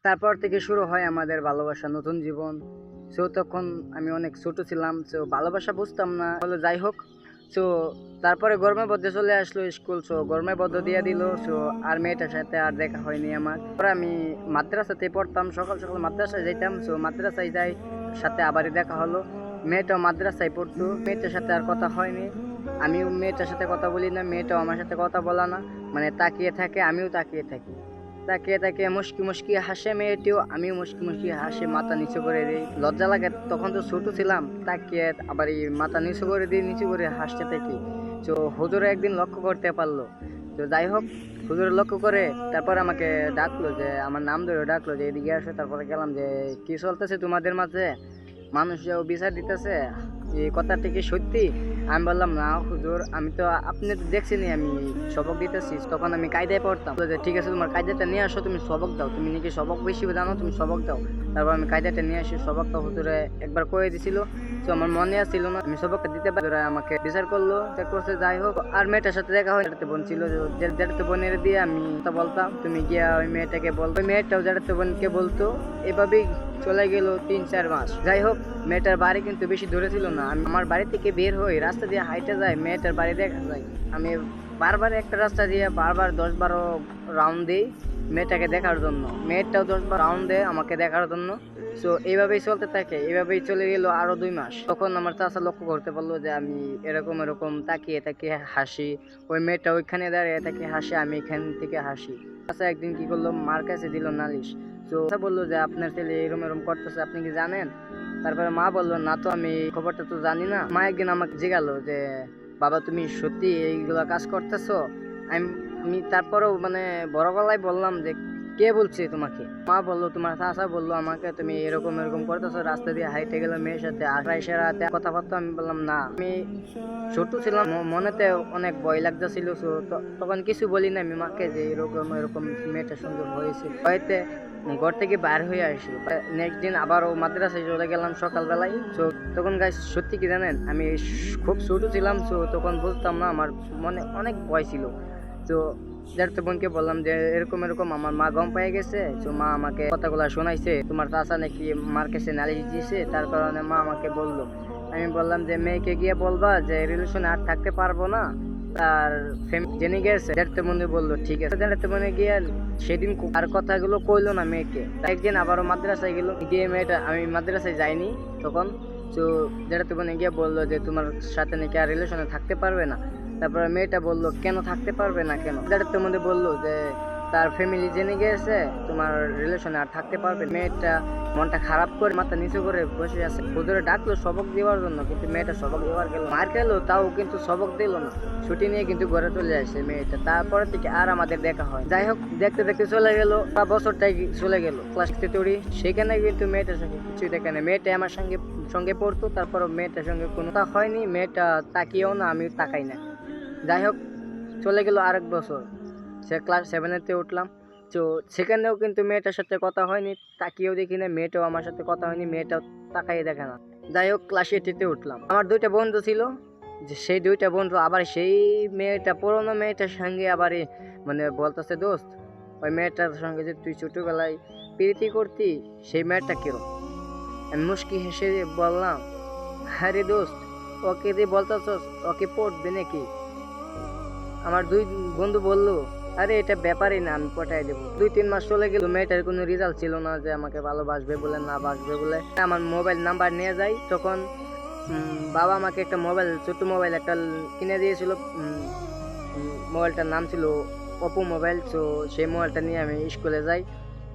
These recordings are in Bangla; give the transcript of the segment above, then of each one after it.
তারপর থেকে শুরু হয় আমাদের ভালোবাসা, নতুন জীবন। সো তখন আমি অনেক ছোট ছিলাম, সো ভালোবাসা বুঝতাম না হলো, যাই হোক। সো তারপরে গরমের মধ্যে চলে আসলো স্কুল, সো গরমের মধ্য দিয়ে দিল। সো আর মেয়েটার সাথে আর দেখা হয়নি আমার। পরে আমি মাদ্রাসাতে পড়তাম, সকাল সকাল মাদ্রাসায় যাইতাম। সো মাদ্রাসায় যাই, সাথে আবারই দেখা হলো। মেয়েটাও মাদ্রাসায় পড়তো, মেয়েটার সাথে আর কথা হয়নি। আমিও মেয়েটার সাথে কথা বলি না, মেয়েটাও আমার সাথে কথা বলা না, মানে তাকিয়ে থাকে, আমিও তাকিয়ে থাকি। তাকিয়ে তাকিয়ে মুস্কি মুস্কি হাসে মেয়েটিও, আমিও মুস্কি মুস্কি হাসি, মাথা নিচু করে দিই। লজ্জা লাগে, তখন তো ছোট ছিলাম। তাকিয়ে আবার এই মাথা নিচু করে দিই, নিচু করে হাসতে থাকি। তো হুজুর একদিন লক্ষ্য করতে পারলো। তো যাই হোক, হুজুর লক্ষ্য করে তারপর আমাকে ডাকলো, যে আমার নাম ধরে ডাকলো যে এদিকে আসো। তারপরে গেলাম, যে কি চলতেছে তোমাদের মাঝে, মানুষ যে বিচার দিতেছে, এই কথাটা কি সত্যি? আমি বললাম, না হুজুর, আমি তো আপনি তো দেখছেনই আমি সবক দিতেছি। তখন আমি কায়দায় পড়তাম। বললো যে ঠিক আছে, তোমার কায়দাটা নিয়ে আসো, তুমি সবক দাও, তুমি নাকি সবক বেশি জানো, তুমি সবক দাও। তারপর আমি কায়দাটা নিয়ে আসি, সবকটা হুজুরে একবার করে দিছিল। তো আমার মনে আসছিল না, আমি সবকটা দিতে পারি, ওরা আমাকে বিচার করলো, চেক করছে। যাই হোক, আর মেয়েটার সাথে দেখা হয়, যেটাতে বোন ছিল, যেটাতে বোনের দিয়ে আমি কথা বলতাম, তুমি গিয়া ওই মেয়েটাকে বল। ওই মেয়েটাও যেটাতে বোনকে বলতো। এভাবেই চলে গেল 3-4 মাস। যাই হোক, মেয়েটার বাড়ি কিন্তু বেশি দূরে ছিল না। আমি আমার বাড়ি থেকে বের হই, রাস্তা দিয়ে হাইটে যাই, মেয়েটার বাড়ি দেখা যায়। আমি বারবার একটা রাস্তা দিয়ে বারবার 10-12 রাউন্ড দিই মেয়েটাকে দেখার জন্য, মেয়েটাও 10-12 রাউন্ড দেয় আমাকে দেখার জন্য। সো এইভাবেই চলতে থাকে, এইভাবেই চলে গেল আরো 2 মাস। তখন আমার চাচা লক্ষ্য করতে পারলো যে আমি এরকম এরকম তাকিয়ে তাকিয়ে হাসি, ওই মেয়েটা ওইখানে দাঁড়িয়ে থাকে হাসি, আমি এখান থেকে হাসি। চাচা একদিন কি করলো, মার কাছে দিল নালিশ। তো বললো যে আপনার ছেলে এরম এরম করতেছে, আপনি কি জানেন? তারপরে মা বললো, না তো, আমি খবরটা তো জানি না। মা একদিন আমাকে জিজ্ঞালো যে বাবা, তুমি সত্যি এইগুলা কাজ করতেছো? আমি আমি তারপরেও মানে বড় গলায় বললাম যে কে বলছে তোমাকে? মা বললো, তোমার চাচা বললো আমাকে, তুমি এরকম এরকম করতেছো, রাস্তা দিয়ে হাইটে গেলে মেয়ের সাথে আড়াইশে রাতে কথাবার্তা। আমি বললাম না, আমি ছোট ছিলাম, মনেতে অনেক ভয় লাগতেছিল। তখন কিছু বলি না আমি মাকে যে এরকম এরকম মেয়েটার সঙ্গে হয়েছে। হয়তো ঘর থেকে বাইর হয়ে আসি। নেক্সট দিন আবারও মাদ্রাসায় চলে গেলাম সকালবেলায়। তো তখন গাইস সত্যি কি জানেন, আমি খুব ছোট ছিলাম। তো তখন বুঝতাম না, আমার মনে অনেক ভয় ছিল। তো যার বোনকে বললাম যে এরকম এরকম আমার মা গম পেয়ে গেছে। তো মা আমাকে কথাগুলো শোনাইছে, তোমার চাচা নাকি মার কাছে নালিশ দিয়েছে, তার কারণে মা আমাকে বললো। আমি বললাম যে মেয়েকে গিয়ে বলবা যে রিলেশনে আর থাকতে পারবো না, তার জেনে গেছে। দেখতে মনে বললো ঠিক আছে। দেখতে মনে গিয়ে সেদিন আর কথাগুলো কইলো না মেয়েকে। একদিন আবারও মাদ্রাসায় গেল, গিয়ে মেয়েটা, আমি মাদ্রাসায় যাইনি তখন। তো যেটাতে মনে গিয়ে বললো যে তোমার সাথে নাকি আর রিলেশনে থাকতে পারবে না। তারপরে মেয়েটা বললো, কেন থাকতে পারবে না কেন? যেটাতে মধ্যে বললো যে তার ফ্যামিলি জেনে গেছে তোমার রিলেশনে আর থাকতে পারবে। মেয়েটা মনটা খারাপ করে মাথা নিচু করে বসে আছে। হুজুরে ডাকলো সবক দেওয়ার জন্য, কিন্তু মেয়েটা সবক দেওয়ার গেল, মার খেলো, তাও কিন্তু সবক দিল না। ছুটি নিয়ে কিন্তু ঘরে চলে আসে মেয়েটা। তারপরে থেকে আর আমাদের দেখা হয়। যাই হোক, দেখতে দেখতে চলে গেল, বছরটাই চলে গেল। ক্লাস তৈরি, সেখানে কিন্তু মেয়েটার সঙ্গে কিছুই দেখে না। মেয়েটা আমার সঙ্গে সঙ্গে পড়তো, তারপর মেয়েটার সঙ্গে কোনো হয়নি। মেয়েটা তাকিয়েও না, আমি তাকাই না। যাই হোক, চলে গেল আরেক বছর, সে ক্লাস 7-এতে উঠলাম। তো সেখানেও কিন্তু মেয়েটার সাথে কথা হয়নি, তাকিয়েও দেখি না। মেয়েটাও আমার সাথে কথা হয়নি, মেয়েটাও তাকাই দেখে না। যাই হোক, ক্লাস 8-এতে উঠলাম। আমার 2টা বন্ধু ছিল, যে সেই 2টা বন্ধু আবার সেই মেয়েটা, পুরোনো মেয়েটার সঙ্গে আবার মানে বলতেছে, দোস্ত, ওই মেয়েটার সঙ্গে যে তুই ছোটবেলায় প্রীতি করতি, সেই মেয়েটা কিরম? আমি মুস্কি হেসে বললাম, আরে দোস্ত, ওকে দিয়ে বলতেছস, ওকে পড়বে নাকি? আমার 2 বন্ধু বললো, আরে এটা ব্যাপারই না, আমি পটাই দেবো। 2-3 মাস চলে গেল, মেয়েটার কোনো রেজাল্ট ছিল না যে আমাকে ভালোবাসবে বলে, না বাসবে বলে। আমার মোবাইল নাম্বার নিয়ে যাই তখন। বাবা আমাকে একটা মোবাইল, ছোট্ট মোবাইল একটা কিনে দিয়েছিল। মোবাইলটার নাম ছিল ওপো মোবাইল। তো সেই মোবাইলটা নিয়ে আমি স্কুলে যাই।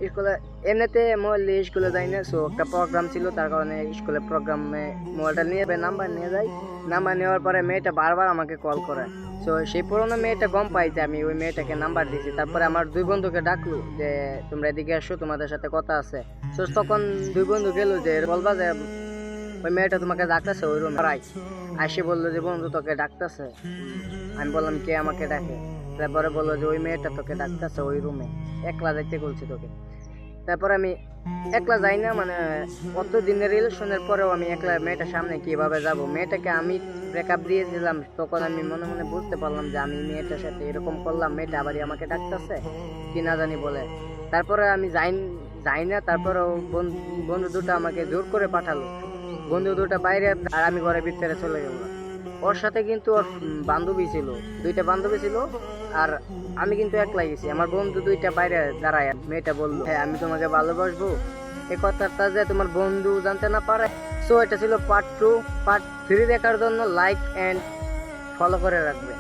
স্কুলে এমনিতে মোবাইল দিয়ে স্কুলে যাই না, সো একটা প্রোগ্রাম ছিল, তার কারণে স্কুলে প্রোগ্রামে মোবাইলটা নিয়ে নাম্বার নিয়ে যাই। নাম্বার নেওয়ার পরে মেয়েটা বারবার আমাকে কল করে। তো সেই পুরোনো মেয়েটা গম পাই যে আমি ওই মেয়েটাকে নাম্বার দিয়েছি। তারপরে আমার 2 বন্ধুকে ডাকলো যে তোমরা এদিকে আসো, তোমাদের সাথে কথা আছে। তো তখন 2 বন্ধু গেল যে বলবা যে ওই মেয়েটা তোমাকে ডাকতেছে ওই রুমে। আসে বললো যে বন্ধু তোকে ডাকতেছে। আমি বললাম কে আমাকে ডাকে? তারপরে বললো যে ওই মেয়েটা তোকে ডাকতেছে ওই রুমে, একলা যাইতে বলছি তোকে। তারপরে আমি একলা যাই না, মানে কত দিনের রিলেশনের পরেও আমি একলা মেয়েটার সামনে কিভাবে যাব? মেয়েটাকে আমি ব্রেকআপ দিয়ে দিলাম, তখন আমি মনে মনে বুঝতে পারলাম যে আমি মেয়েটার সাথে এরকম করলাম, মেয়েটা আবারই আমাকে ডাকতেছে কি না জানি বলে। তারপরে আমি যাই না। তারপরেও বন্ধু দুটো আমাকে জোর করে পাঠালো, বন্ধু দুটো বাইরে আর আমি ঘরের ভিতরে চলে গেলাম। ওর সাথে কিন্তু ওর বান্ধবী ছিল, দুইটা বান্ধবী ছিল, আর আমি কিন্তু একলাই গেছি। আমার বন্ধু দুইটা বাইরে দাঁড়ায়, মেয়েটা বললো হ্যাঁ আমি তোমাকে ভালোবাসবো, এই কথাটা যে তোমার বন্ধু জানতে না পারে। সো এটা ছিল পার্ট 2। পার্ট 3 দেখার জন্য লাইক এন্ড ফলো করে রাখবে।